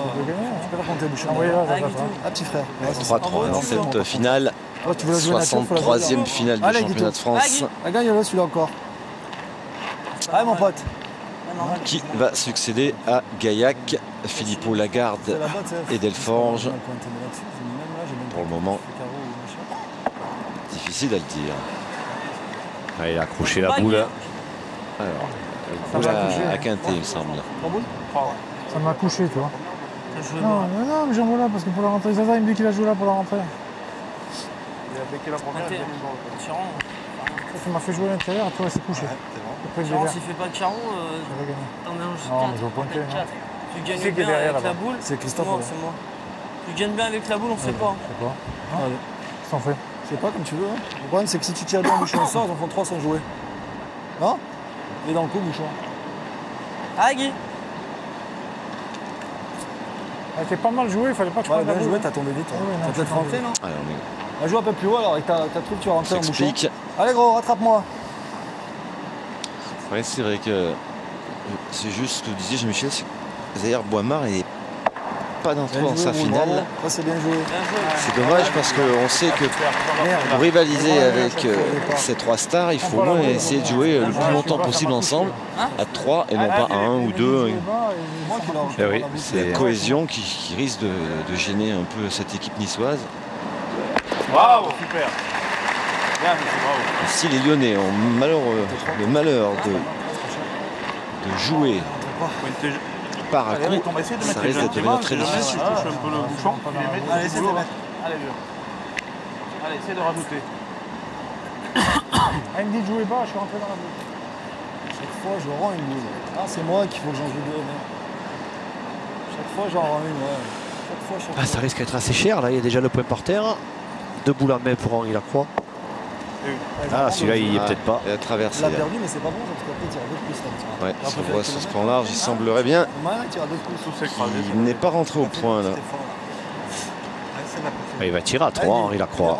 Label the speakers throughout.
Speaker 1: Tu peux raconter, Bouchon. Ah, petit frère.
Speaker 2: 3-3 dans cette finale. 63e finale du championnat de France.
Speaker 1: Gagne-le celui-là encore. Allez, mon pote.
Speaker 2: Qui va succéder à Gaillac, Philippot, Lagarde et Delforge. Pour le moment, difficile à le dire.
Speaker 3: Ah, il a accroché la boule.
Speaker 2: Alors, boule à Quintet, il me semble.
Speaker 4: Ça m'a couché, tu vois. Non, mais j'en vois là, parce que pour la rentrée, Zaza, il me dit qu'il a joué là pour la rentrée.
Speaker 5: Il a becqué la première.
Speaker 4: Ça m'a fait jouer à l'intérieur, toi, c'est couché.
Speaker 6: Charron, s'il fait pas de Charron, t'en as un
Speaker 4: non, mais je vais pointer.
Speaker 6: Tu gagnes bien avec la boule.
Speaker 1: C'est Christophe.
Speaker 6: C'est moi. Tu gagnes bien avec la boule, on sait pas.
Speaker 4: Je sais pas. Qu'est-ce qu'on fait?
Speaker 1: Je sais pas, comme tu veux. Le problème, c'est que si tu tires bien, Bouchon sort, ils en font 3 sans jouer. Non? Il est dans le coup, Bouchon.
Speaker 6: Ah, Guy.
Speaker 4: Elle était pas mal jouée, il fallait pas que je prenne la
Speaker 1: bien
Speaker 4: boule.
Speaker 1: joué, t'as tombé vite. T'as peut-être rentré, non?
Speaker 2: On
Speaker 1: joue un peu plus haut alors, avec ta troupe, tu vas rentrer en Bouchon.
Speaker 2: s'explique.
Speaker 1: Allez, gros, rattrape-moi.
Speaker 2: Ouais, c'est vrai que c'est juste ce que disait Jean-Michel. Zahir Boimard n'est pas dans sa finale.
Speaker 1: Ça, c'est bien joué.
Speaker 2: C'est dommage parce qu'on sait que pour rivaliser avec ces 3 stars, il faut au moins essayer de jouer le plus longtemps possible ensemble, à 3 et non pas à 1 ou 2.
Speaker 3: Eh oui,
Speaker 2: c'est la cohésion qui risque de gêner un peu cette équipe niçoise.
Speaker 5: Bravo, super. Bien, bravo.
Speaker 2: Si les Lyonnais ont le malheur de jouer par à coup, ça risque de devenir très difficile.
Speaker 5: Je touche un peu le bouchon.
Speaker 1: Allez, essaie de mettre.
Speaker 5: Allez, vieux. Allez, essaie de rajouter.
Speaker 4: Elle me dit de jouer bas, je suis rentré dans la boule.
Speaker 1: Chaque fois, je rends une boule. Ah, c'est moi qu'il faut que j'en joue 2. Chaque fois, j'en rends une, ouais. Chaque fois.
Speaker 3: Ça risque d'être assez cher, là, il y a déjà le point par terre. 2 boules en main pour Henri Lacroix. Ah, celui-là, il n'y est peut-être pas.
Speaker 2: Il a traversé.
Speaker 1: Il a perdu, mais c'est pas bon, parce qu'après, il tire 2 plus.
Speaker 2: Ouais, si on voit sur ce plan large, il semblerait bien qu'il n'est pas rentré au point, là.
Speaker 3: Il va tirer à 3, Henri Lacroix.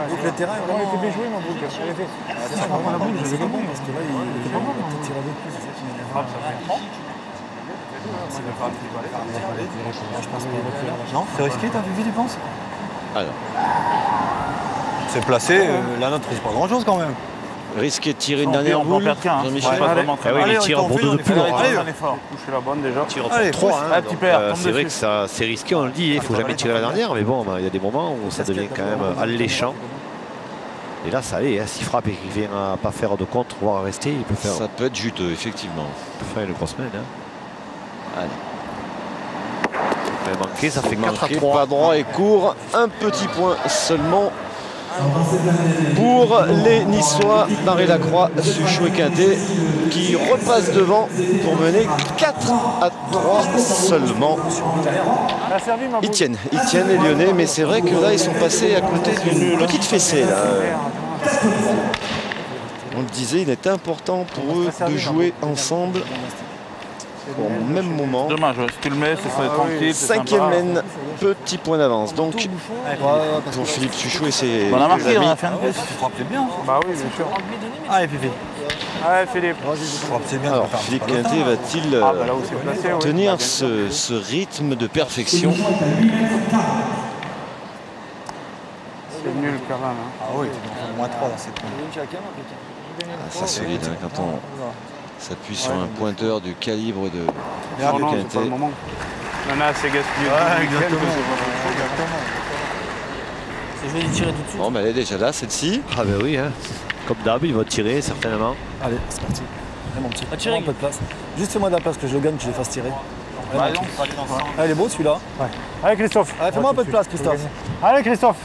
Speaker 1: Donc le terrain est
Speaker 4: Elle
Speaker 1: vraiment...
Speaker 4: était bien jouée, ma boule. Elle était.
Speaker 1: C'est pas la boule, je pas bon, parce que là, il était pas bon. Il tire à 2 plus, c'est ça qui m'énerve. Non, c'est risqué, t'as vu, tu penses?
Speaker 2: Alors.
Speaker 7: C'est placé, la note ne pas grand chose quand même.
Speaker 2: Risquer de tirer une dernière boule, Jean-Michel.
Speaker 3: Il tire en boule de plus.
Speaker 5: Allez, un effort. Toucher la bonne déjà.
Speaker 3: Tire pour 3. C'est vrai que
Speaker 5: ça.
Speaker 3: c'est risqué, on le dit, il ne faut jamais tirer la dernière, mais bon, il y a des moments où ça devient quand même alléchant. Et là, ça allait, s'il frappe et qu'il vient à pas faire de contre, voire à rester, il peut faire.
Speaker 2: Ça peut être juteux, effectivement.
Speaker 3: Il peut faire une grosse main.
Speaker 2: Allez.
Speaker 3: Il a manqué, ça fait 4 à 3.
Speaker 2: Pas droit et court, un petit point seulement pour les Niçois d'Henri Lacroix, Suchot et Quintet qui repassent devant pour mener 4 à 3 seulement. Ils tiennent les Lyonnais, mais c'est vrai que là ils sont passés à côté d'une petite fessée là. On le disait, il est important pour eux de jouer ensemble au même moment.
Speaker 5: Dommage, si tu le mets, c'est tranquille.
Speaker 2: 5e laine, petit point d'avance. Donc, pour Philippe Suchot et ses
Speaker 5: on a marqué,
Speaker 2: amis.
Speaker 5: on a fait un peu, tu frappes bien. Bah oui, bien sûr.
Speaker 1: Allez, Pipi.
Speaker 5: Allez, Philippe.
Speaker 7: C'est bien.
Speaker 2: Alors, Philippe Quintet va-t-il tenir ce rythme de perfection?
Speaker 5: C'est nul quand même.
Speaker 7: Ah oui, moins 3 dans cette
Speaker 2: Ça solide hein, quand on s'appuie sur un pointeur du calibre de Quintet.
Speaker 5: Nana, c'est gaspillé.
Speaker 6: C'est joué de tirer tout de suite.
Speaker 2: Bon, mais elle est déjà là, celle-ci.
Speaker 3: Ah ben oui, comme d'hab, il va tirer certainement.
Speaker 1: Allez, c'est parti. Allez, mon petit. Un peu de place. Juste fais-moi de la place que je le gagne, que je les fasse tirer. Allez, il est beau celui-là.
Speaker 4: Ouais. Allez, Christophe.
Speaker 1: Allez, fais-moi un peu de place, Christophe.
Speaker 4: Allez, Christophe.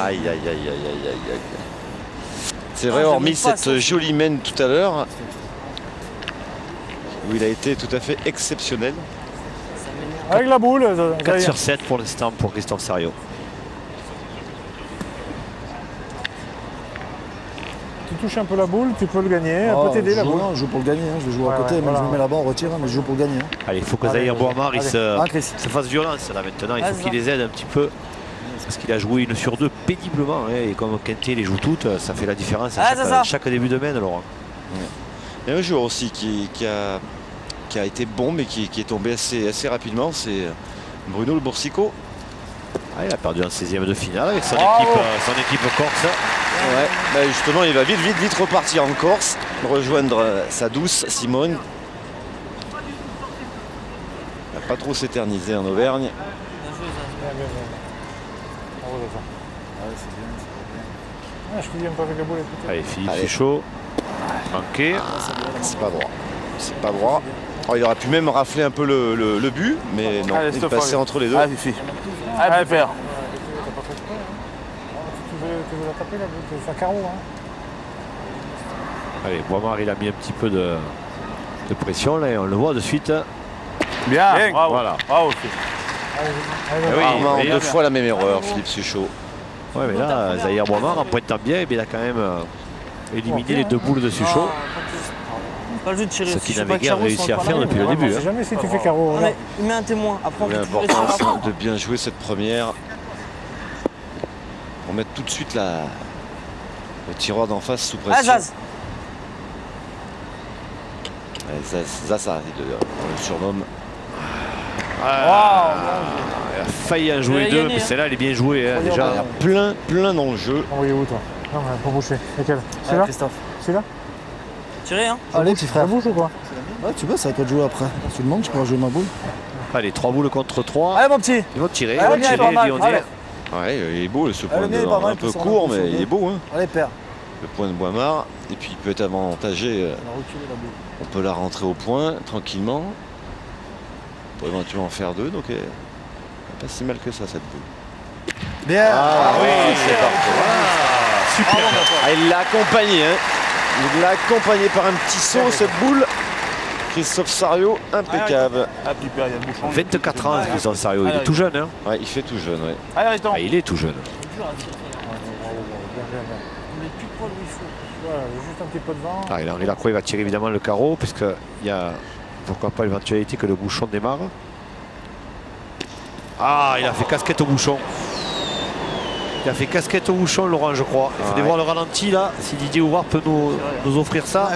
Speaker 2: Aïe, aïe, aïe, aïe, aïe, aïe. C'est vrai, hormis cette jolie main tout à l'heure, où il a été tout à fait exceptionnel.
Speaker 4: Avec la boule.
Speaker 3: 4 sur 7 pour l'instant pour Christophe Sariot.
Speaker 4: Tu touches un peu la boule, tu peux le gagner. Elle peut t'aider la boule.
Speaker 1: Je joue pour le gagner, je vais jouer à côté, même je me mets là-bas, on retire, mais je joue pour le gagner.
Speaker 3: Allez, il faut que Zahir Boimard se
Speaker 1: Chris.
Speaker 3: fasse violence là maintenant. Il faut qu'il les aide un petit peu. Parce qu'il a joué 1 sur 2 péniblement. Hein, et comme Quintet les joue toutes, ça fait la différence à chaque début de main. Alors.
Speaker 2: Il y a un joueur aussi qui a été bon, mais qui est tombé assez rapidement, c'est Bruno Le Boursicot.
Speaker 3: Ah, il a perdu en 16e de finale avec son équipe corse.
Speaker 2: Ouais, bah justement, il va vite repartir en Corse, rejoindre sa douce Simone. Il va pas trop s'éterniser en Auvergne.
Speaker 4: Je te dis un peu avec la boule.
Speaker 3: Allez, Philippe Suchot. Manqué.
Speaker 2: C'est pas droit. C'est pas droit. Oh, il aurait pu même rafler un peu le but, mais non, il passait entre les deux.
Speaker 5: Allez, Fifi. Allez, père.
Speaker 4: Tu veux la taper là, tu veux faire carreau. Hein.
Speaker 3: Allez, Boimard, il a mis un petit peu de pression là et on le voit de suite.
Speaker 5: Bien, bravo.
Speaker 3: Voilà.
Speaker 5: Bravo,
Speaker 2: Rarement 2 fois la même erreur, Philippe Suchot.
Speaker 3: Ouais, mais là, Zahir Boimard, en pointant bien, il a quand même éliminé les 2 boules de Suchot.
Speaker 6: Pas le jeu de tirer.
Speaker 3: Ce qu'il n'avait guère réussi à faire depuis le début.
Speaker 4: Je sais jamais si tu fais carreau.
Speaker 6: Non, mais il met un témoin. Après, on peut toujours
Speaker 2: L'important de bien jouer cette première. Pour mettre tout de suite le tiroir d'en face sous pression.
Speaker 6: Zaz.
Speaker 2: Zaza, on le surnomme.
Speaker 3: Il a failli en jouer 2, mais celle-là, elle est bien jouée. Hein, déjà.
Speaker 2: Il y a plein d'enjeux.
Speaker 4: Oui, où toi? Non, mais pour boucher. Lequel? Celui-là?
Speaker 6: Christophe.
Speaker 4: Celui-là?
Speaker 6: Tirer, hein?
Speaker 1: Allez, petit frère.
Speaker 4: Ça bouge ou quoi?
Speaker 1: Ouais, tu veux, ça va toi de jouer après. Tu demandes, je pourras jouer ma boule.
Speaker 3: Allez, 3 boules contre 3.
Speaker 6: Allez, mon petit.
Speaker 3: Ils vont tirer,
Speaker 6: Allez,
Speaker 3: ils vont tirer,
Speaker 6: allez,
Speaker 3: Lyonnais.
Speaker 6: allez.
Speaker 2: Ouais, il est beau ce point
Speaker 1: le
Speaker 2: de
Speaker 1: mien est pas mal,
Speaker 2: un peu
Speaker 1: plus on
Speaker 2: court,
Speaker 1: a plus
Speaker 2: mais
Speaker 1: sur
Speaker 2: il est beau. Hein.
Speaker 1: Allez, père.
Speaker 2: Le point de Boimard. Et puis il peut être avantagé.
Speaker 1: On a reculé la boule.
Speaker 2: On peut la rentrer au point tranquillement. Pour éventuellement en faire 2. Donc pas si mal que ça cette boule.
Speaker 1: Bien.
Speaker 2: Oui, c'est parfait.
Speaker 3: Super.
Speaker 2: Il l'a accompagné. Hein. Il l'a accompagné par un petit saut cette boule. Christophe Sario, impeccable.
Speaker 5: Ah, puis père, il y a le bouchon.
Speaker 3: 24 ans, Christophe Sario. Il est tout jeune. Hein.
Speaker 2: Ouais, il fait tout jeune. Ouais.
Speaker 5: Allez, Riton.
Speaker 3: Ah, il est tout jeune.
Speaker 6: Il met plus de poids où il faut.
Speaker 4: Voilà, juste un petit peu de vent.
Speaker 3: Ah, et Henri Lacroix, il va tirer évidemment le carreau, puisqu'il y a, pourquoi pas, l'éventualité que le bouchon démarre. Ah, il a fait casquette au bouchon. Il a fait casquette au bouchon, Laurent, je crois. Il faudrait voir le ralenti là, si Didier Houard peut nous offrir ça.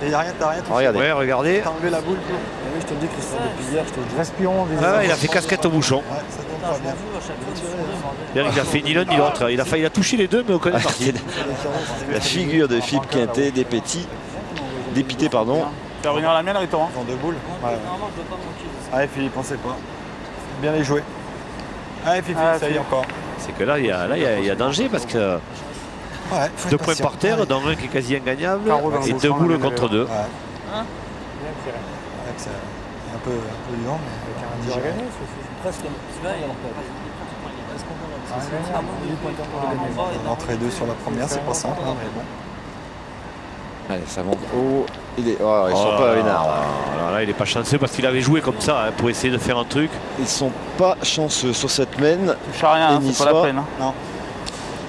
Speaker 7: Et t'as rien
Speaker 2: Regardez.
Speaker 3: Ouais, regardez.
Speaker 7: T'as enlevé la boule.
Speaker 1: Oui, je te le dis, Christophe, depuis hier, je te le dis.
Speaker 4: Respirons des
Speaker 3: Ah, il a fait casquette au bouchon.
Speaker 7: Ouais, ça tombe
Speaker 6: Putain,
Speaker 7: pas
Speaker 6: je
Speaker 7: bien.
Speaker 6: m'en fous à chaque fois.
Speaker 3: Il a fait ni l'un ni l'autre. Il a touché les deux, mais aucun n'est parti.
Speaker 2: La figure de Philippe Quintet, dépité, pardon.
Speaker 5: Tu vas venir à la mienne, Riton.
Speaker 7: Dans 2 boules. Ouais.
Speaker 6: Normalement, je dois pas manquer.
Speaker 7: Allez Philippe, on sait pas. Bien les jouer. Allez Fifi, ça y est encore.
Speaker 3: C'est que là, il y a danger parce que
Speaker 7: Ouais, faut
Speaker 3: 2
Speaker 7: être
Speaker 3: points
Speaker 7: patient.
Speaker 3: par terre, dont un qui est quasi ingagnable,
Speaker 5: Carreau dans le
Speaker 3: et
Speaker 5: bouchon,
Speaker 3: 2 boules
Speaker 5: le
Speaker 3: contre 2.
Speaker 7: Ouais.
Speaker 6: Hein?
Speaker 7: Ouais, que c'est un peu vivant, mais
Speaker 4: Tu vas gagner,
Speaker 1: Presque.
Speaker 6: Tu vas, il
Speaker 7: rentrer 2 sur la première, c'est pas simple, hein, mais bon.
Speaker 2: Allez, ça monte haut. Ils sont pas vénards.
Speaker 3: Alors là, il n'est pas chanceux parce qu'il avait joué comme ça hein, pour essayer de faire un truc.
Speaker 2: Ils sont pas chanceux sur cette main.
Speaker 5: Touche à rien, hein,
Speaker 2: Et
Speaker 5: c'est pas la
Speaker 2: Niçois.
Speaker 5: peine. Hein.
Speaker 7: Non.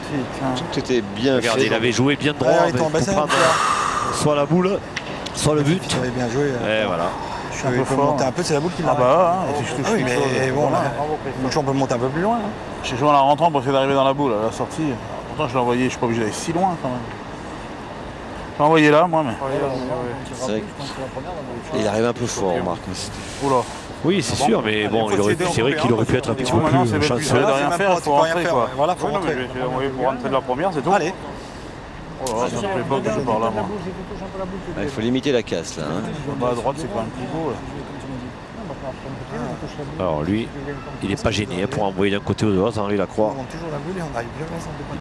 Speaker 5: Putain.
Speaker 2: Tout était bien
Speaker 3: Regardez,
Speaker 2: fait.
Speaker 3: il avait joué bien droit
Speaker 7: Ouais,
Speaker 3: mais
Speaker 7: Riton,
Speaker 3: pour
Speaker 7: bah,
Speaker 3: prendre soit la boule, soit le but.
Speaker 7: Tu avais bien joué.
Speaker 3: Et voilà.
Speaker 7: Je suis
Speaker 5: un peu
Speaker 7: un peu
Speaker 5: fort.
Speaker 7: monter un peu, c'est la boule qui l'a.
Speaker 5: Ah bah ouais, si je touche
Speaker 7: Ah oui,
Speaker 5: quelque chose,
Speaker 7: mais bon,
Speaker 5: voilà.
Speaker 7: là, on peut monter un peu plus loin. Hein.
Speaker 5: J'ai joué en la rentrant pour essayer d'arriver dans la boule, à la sortie. Pourtant, je l'ai envoyé, je suis pas obligé d'aller si loin quand même. Je l'ai envoyé là, moi, mais.
Speaker 2: C'est vrai qu'il arrive un peu fort, Marc.
Speaker 5: Oula.
Speaker 3: Oui, c'est sûr, mais bon, c'est vrai qu'il aurait pu être un petit peu
Speaker 5: Maintenant, c'est
Speaker 3: plus
Speaker 5: même plus
Speaker 3: chanceux.
Speaker 5: de rien faire, il faut rentrer quoi.
Speaker 7: Voilà, faut
Speaker 5: Oui, non, mais
Speaker 7: rentrer.
Speaker 5: j'ai envoyé pour rentrer de la première, c'est tout.
Speaker 7: Allez.
Speaker 5: Oh là là, ça me plaît pas que je parle là, moi.
Speaker 2: Il faut limiter la casse là. Hein.
Speaker 5: Bah, à droite, c'est quand même plus beau là.
Speaker 3: Alors lui, il n'est pas gêné hein, pour envoyer d'un côté ou de l'autre, Henri Lacroix.
Speaker 7: On monte toujours la boule et on arrive bien ensemble.